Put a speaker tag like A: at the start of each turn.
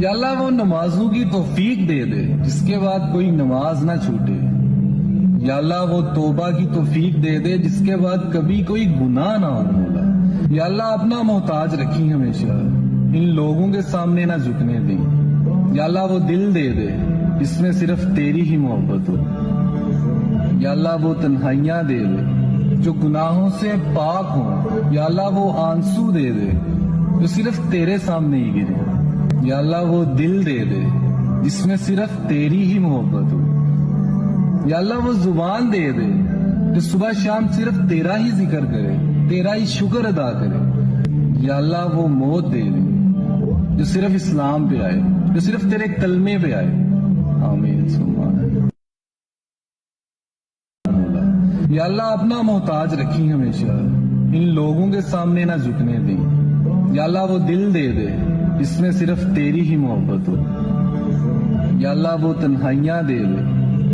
A: یا اللہ وہ نمازوں کی توفیق دے دے جس کے بعد کوئی نماز نہ چھوٹے. یا اللہ وہ توبہ کی توفیق دے دے جس کے بعد کبھی کوئی گناہ نہ ہو مولا. یا اللہ اپنا محتاج رکھی ہمیشہ، ان لوگوں کے سامنے نہ جھکنے دیں. یا اللہ وہ دل دے دے جس میں صرف تیری ہی محبت ہو. یا اللہ وہ تنہائیاں دے دے جو گناہوں سے پاک ہوں. یا اللہ وہ آنسو دے دے جو صرف تیرے سامنے ہی گرے. یا اللہ وہ دل دے دے جس میں صرف تیری ہی محبت ہو. یا اللہ وہ زبان دے دے جو صبح شام صرف تیرا ہی ذکر کرے، تیرا ہی شکر ادا کرے. یا اللہ وہ موت دے دے جو صرف اسلام پہ آئے، جو صرف تیرے کلمے پہ آئے. آمین ثم آمین. یا اللہ اپنا محتاج رکھی ہمیشہ، ان لوگوں کے سامنے نہ جھکنے دیں. یا اللہ وہ دل دے دے جس میں صرف تیری ہی محبت ہو. یا اللہ وہ تنہائیاں دے دے